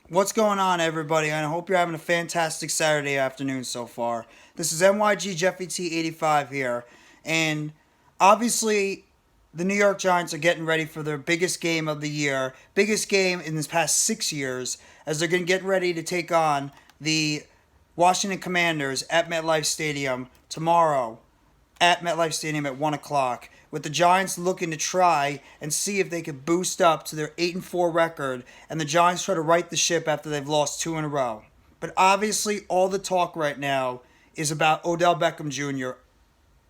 What's going on, everybody? I hope you're having a fantastic Saturday afternoon so far. This is NYG Jeffy T85 here, and obviously, the New York Giants are getting ready for their biggest game of the year, biggest game in this past 6 years, as they're going to get ready to take on the Washington Commanders at MetLife Stadium tomorrow at MetLife Stadium at 1 o'clock, with the Giants looking to try and see if they could boost up to their 8-4 record, and the Giants try to right the ship after they've lost two in a row. But obviously, all the talk right now is about Odell Beckham Jr.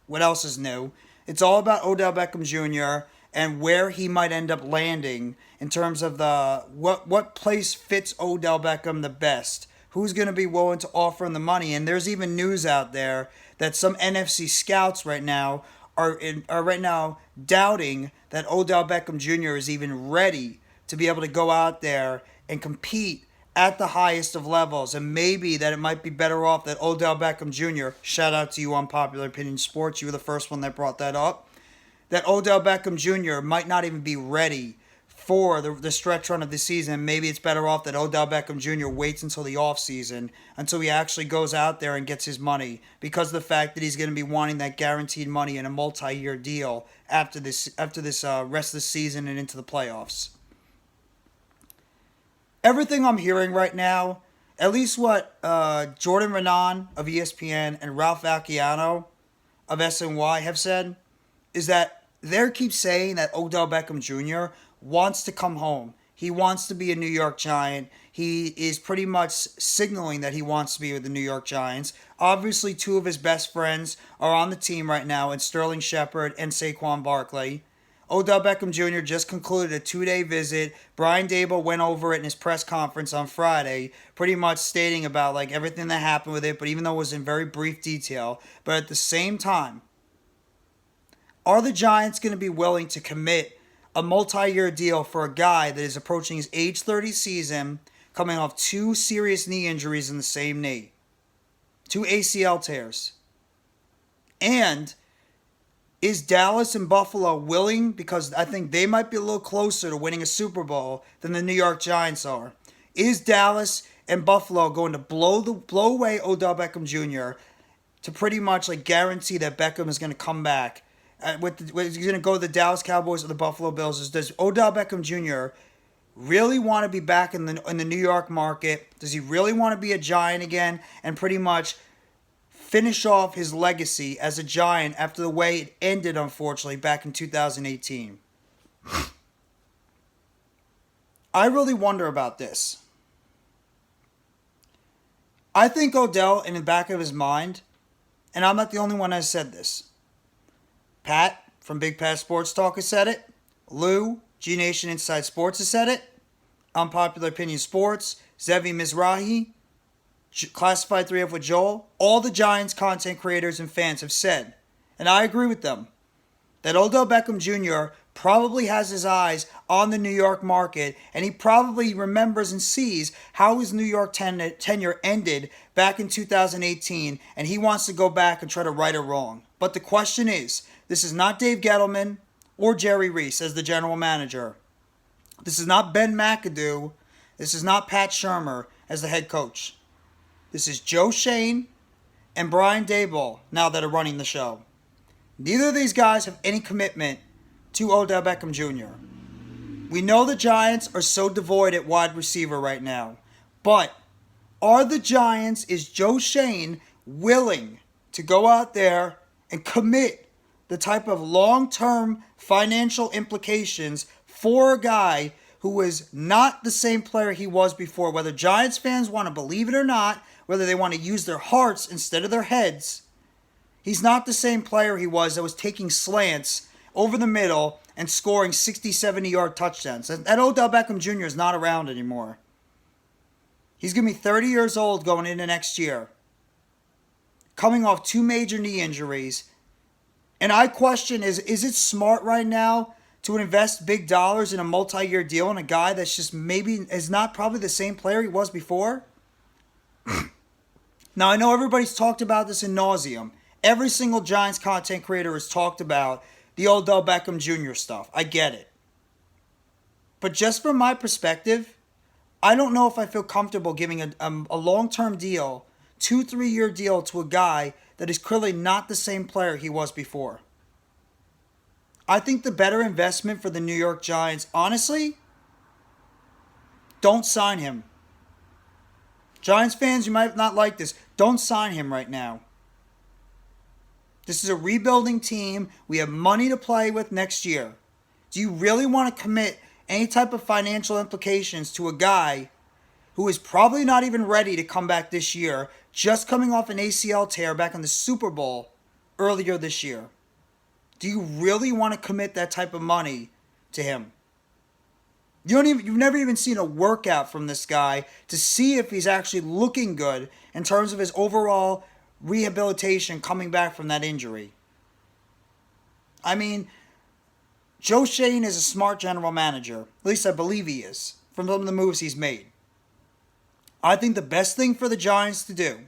What else is new? It's all about Odell Beckham Jr. and where he might end up landing in terms of the what place fits Odell Beckham the best. Who's going to be willing to offer him the money? And there's even news out there that some NFC scouts right now are right now doubting that Odell Beckham Jr. is even ready to be able to go out there and compete at the highest of levels, and maybe that it might be better off that Odell Beckham Jr., shout out to you on Popular Opinion Sports, you were the first one that brought that up, that Odell Beckham Jr. might not even be ready for the stretch run of the season. Maybe it's better off that Odell Beckham Jr. waits until the offseason, until he actually goes out there and gets his money, because of the fact that he's going to be wanting that guaranteed money in a multi-year deal after this rest of the season and into the playoffs. Everything I'm hearing right now, at least what Jordan Renan of ESPN and Ralph Vacchiano of SNY have said, is that they keep saying that Odell Beckham Jr. wants to come home. He wants to be a New York Giant. He is pretty much signaling that he wants to be with the New York Giants. Obviously, two of his best friends are on the team right now, in Sterling Shepard and Saquon Barkley. Odell Beckham Jr. just concluded a 2-day visit. Brian Daboll went over it in his press conference on Friday, pretty much stating about everything that happened with it, but even though it was in very brief detail. But at the same time, are the Giants going to be willing to commit a multi-year deal for a guy that is approaching his age 30 season, coming off two serious knee injuries in the same knee, two ACL tears? And is Dallas and Buffalo willing, because I think they might be a little closer to winning a Super Bowl than the New York Giants are? Is Dallas and Buffalo going to blow away Odell Beckham Jr. to pretty much guarantee that Beckham is going to come back? He's going to go to the Dallas Cowboys or the Buffalo Bills? Does Odell Beckham Jr. really want to be back in the New York market? Does he really want to be a Giant again and pretty much finish off his legacy as a Giant after the way it ended, unfortunately, back in 2018? I really wonder about this. I think Odell, in the back of his mind, and I'm not the only one that has said this, Pat from Big Pat Sports Talk has said it, Lou, GiantsNation Inside Sports has said it, Unpopular Opinion Sports, Zevi Mizrahi, Classified 3F with Joel, all the Giants content creators and fans have said, and I agree with them, that Odell Beckham Jr. probably has his eyes on the New York market, and he probably remembers and sees how his New York tenure ended back in 2018, and he wants to go back and try to right a wrong. But the question is, this is not Dave Gettleman or Jerry Reese as the general manager. This is not Ben McAdoo. This is not Pat Shurmur as the head coach. This is Joe Schoen and Brian Daboll now that are running the show. Neither of these guys have any commitment to Odell Beckham Jr. We know the Giants are so devoid at wide receiver right now. But are the Giants, is Joe Schoen willing to go out there and commit the type of long-term financial implications for a guy who is not the same player he was before? Whether Giants fans want to believe it or not, whether they want to use their hearts instead of their heads, he's not the same player he was that was taking slants over the middle and scoring 60, 70-yard touchdowns. That Odell Beckham Jr. is not around anymore. He's going to be 30 years old going into next year, coming off two major knee injuries. And I question, is it smart right now to invest big dollars in a multi-year deal on a guy that's just maybe is not probably the same player he was before? Now, I know everybody's talked about this in nauseum. Every single Giants content creator has talked about the Odell Beckham Jr. stuff. I get it. But just from my perspective, I don't know if I feel comfortable giving a long-term deal, 2-3 year deal to a guy that is clearly not the same player he was before. I think the better investment for the New York Giants, honestly, don't sign him. Giants fans, you might not like this. Don't sign him right now. This is a rebuilding team. We have money to play with next year. Do you really want to commit any type of financial implications to a guy who is probably not even ready to come back this year, just coming off an ACL tear back in the Super Bowl earlier this year? Do you really want to commit that type of money to him? You've never even seen a workout from this guy to see if he's actually looking good in terms of his overall rehabilitation coming back from that injury. I mean, Joe Schoen is a smart general manager. At least I believe he is, from some of the moves he's made. I think the best thing for the Giants to do,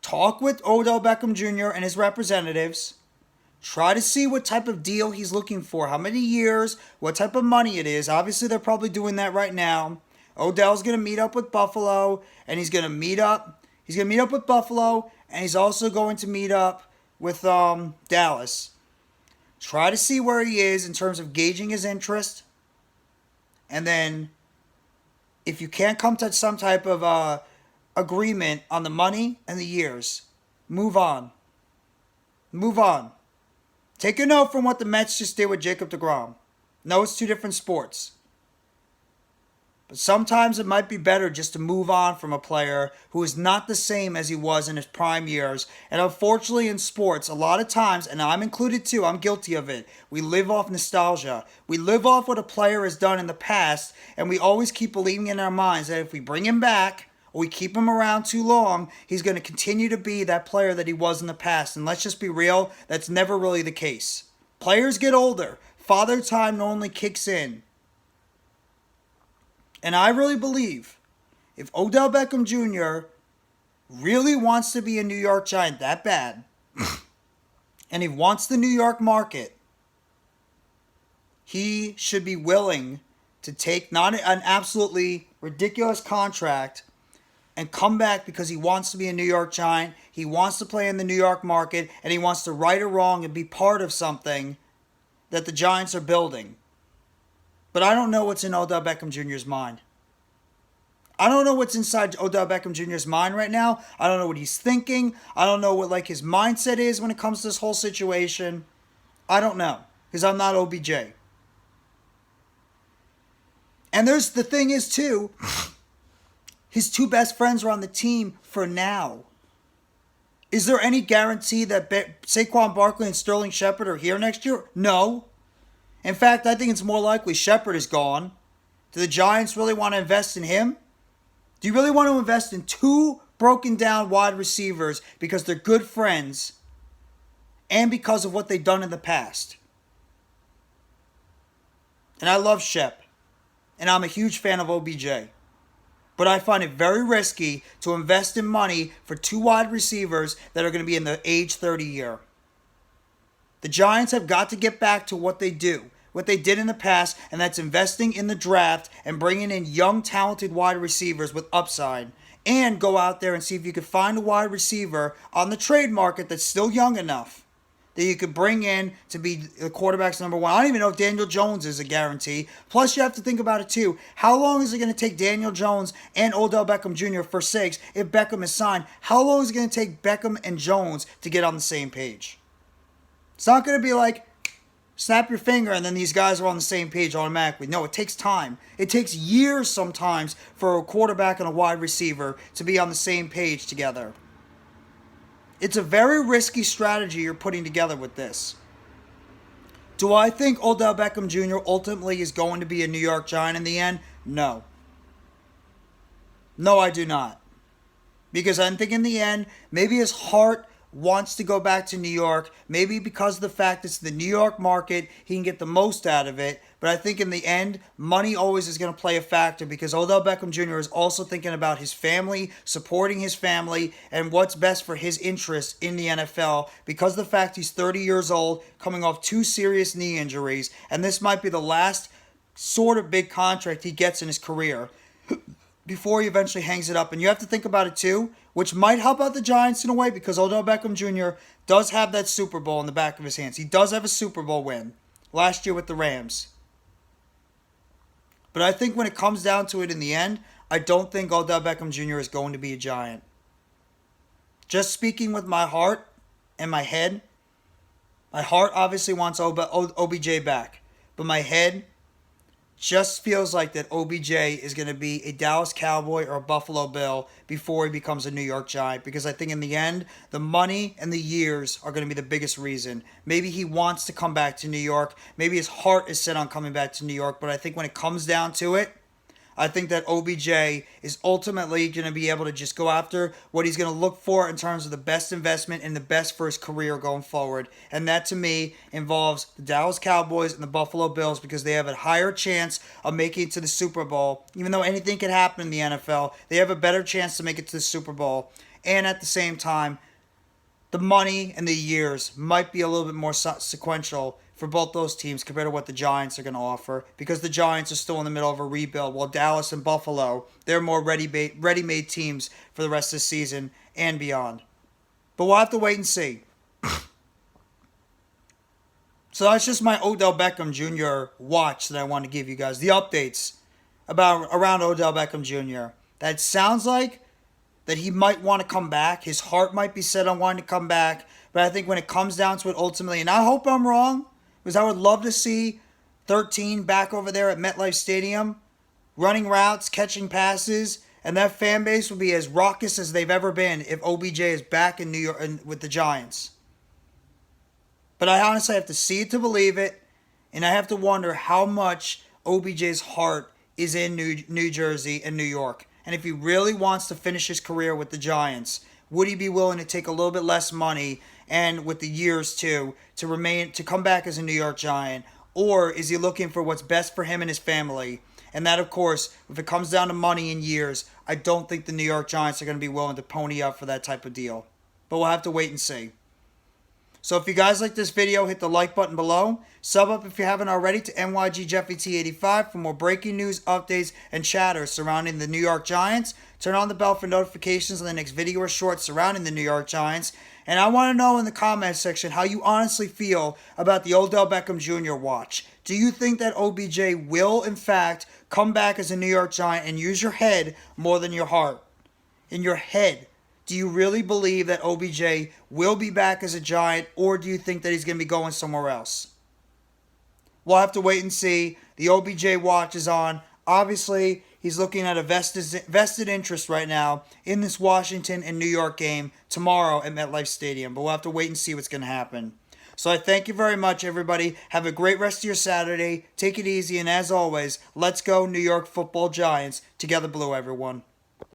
talk with Odell Beckham Jr. and his representatives. Try to see what type of deal he's looking for, how many years, what type of money it is. Obviously, they're probably doing that right now. Odell's going to meet up with Buffalo, and he's going to meet up. He's going to meet up with Buffalo, and he's also going to meet up with Dallas. Try to see where he is in terms of gauging his interest. And then, if you can't come to some type of agreement on the money and the years, move on. Move on. Take a note from what the Mets just did with Jacob deGrom. No, it's two different sports. But sometimes it might be better just to move on from a player who is not the same as he was in his prime years. And unfortunately in sports, a lot of times, and I'm included too, I'm guilty of it, we live off nostalgia. We live off what a player has done in the past, and we always keep believing in our minds that if we bring him back, or we keep him around too long, he's going to continue to be that player that he was in the past. And let's just be real, that's never really the case. Players get older. Father time normally kicks in. And I really believe if Odell Beckham Jr. really wants to be a New York Giant that bad, and he wants the New York market, he should be willing to take not an absolutely ridiculous contract and come back because he wants to be a New York Giant, he wants to play in the New York market, and he wants to right or wrong and be part of something that the Giants are building. But I don't know what's in Odell Beckham Jr.'s mind. I don't know what's inside Odell Beckham Jr.'s mind right now. I don't know what he's thinking. I don't know what his mindset is when it comes to this whole situation. I don't know, because I'm not OBJ. And the thing is too, his two best friends are on the team for now. Is there any guarantee that Saquon Barkley and Sterling Shepard are here next year? No. In fact, I think it's more likely Shepard is gone. Do the Giants really want to invest in him? Do you really want to invest in two broken down wide receivers because they're good friends and because of what they've done in the past? And I love Shep. And I'm a huge fan of OBJ. But I find it very risky to invest in money for two wide receivers that are going to be in the age 30 year. The Giants have got to get back to what they do, what they did in the past, and that's investing in the draft and bringing in young, talented wide receivers with upside. And go out there and see if you could find a wide receiver on the trade market that's still young enough that you could bring in to be the quarterback's number one. I don't even know if Daniel Jones is a guarantee. Plus, you have to think about it too. How long is it going to take Daniel Jones and Odell Beckham Jr. for sakes if Beckham is signed? How long is it going to take Beckham and Jones to get on the same page? It's not going to be like, snap your finger and then these guys are on the same page automatically. No, it takes time. It takes years sometimes for a quarterback and a wide receiver to be on the same page together. It's a very risky strategy you're putting together with this. Do I think Odell Beckham Jr. ultimately is going to be a New York Giant in the end? No. No, I do not. Because I think in the end, maybe his heart wants to go back to New York. Maybe because of the fact it's the New York market, he can get the most out of it. But I think in the end, money always is going to play a factor because Odell Beckham Jr. is also thinking about his family, supporting his family, and what's best for his interests in the NFL because of the fact he's 30 years old, coming off 2 serious knee injuries, and this might be the last sort of big contract he gets in his career before he eventually hangs it up. And you have to think about it too, which might help out the Giants in a way, because Odell Beckham Jr. does have that Super Bowl in the back of his hands. He does have a Super Bowl win last year with the Rams. But I think when it comes down to it in the end, I don't think Odell Beckham Jr. is going to be a Giant. Just speaking with my heart and my head, my heart obviously wants OBJ back. But my head just feels like that OBJ is going to be a Dallas Cowboy or a Buffalo Bill before he becomes a New York Giant. Because I think in the end, the money and the years are going to be the biggest reason. Maybe he wants to come back to New York. Maybe his heart is set on coming back to New York. But I think when it comes down to it, I think that OBJ is ultimately going to be able to just go after what he's going to look for in terms of the best investment and the best for his career going forward. And that, to me, involves the Dallas Cowboys and the Buffalo Bills, because they have a higher chance of making it to the Super Bowl. Even though anything can happen in the NFL, they have a better chance to make it to the Super Bowl. And at the same time, the money and the years might be a little bit more sequential for both those teams compared to what the Giants are going to offer, because the Giants are still in the middle of a rebuild, while Dallas and Buffalo, they're more ready-made teams for the rest of the season and beyond. But we'll have to wait and see. So that's just my Odell Beckham Jr. watch that I want to give you guys. The updates around Odell Beckham Jr. That sounds like that he might want to come back. His heart might be set on wanting to come back. But I think when it comes down to it ultimately, and I hope I'm wrong, because I would love to see 13 back over there at MetLife Stadium, running routes, catching passes, and that fan base will be as raucous as they've ever been if OBJ is back in New York with the Giants. But I honestly have to see it to believe it, and I have to wonder how much OBJ's heart is in New Jersey and New York. And if he really wants to finish his career with the Giants, would he be willing to take a little bit less money and with the years too to come back as a New York Giant? Or is he looking for what's best for him and his family? And that, of course, if it comes down to money and years, I don't think the New York Giants are going to be willing to pony up for that type of deal. But we'll have to wait and see. So if you guys like this video, hit the like button below. Sub up if you haven't already to NYGJeffyT85 for more breaking news, updates, and chatter surrounding the New York Giants. Turn on the bell for notifications on the next video or short surrounding the New York Giants. And I want to know in the comment section how you honestly feel about the Odell Beckham Jr. watch. Do you think that OBJ will, in fact, come back as a New York Giant and use your head more than your heart? In your head, do you really believe that OBJ will be back as a Giant, or do you think that he's going to be going somewhere else? We'll have to wait and see. The OBJ watch is on. Obviously, he's looking at a vested interest right now in this Washington and New York game tomorrow at MetLife Stadium. But we'll have to wait and see what's going to happen. So I thank you very much, everybody. Have a great rest of your Saturday. Take it easy. And as always, let's go New York Football Giants. Together blue, everyone.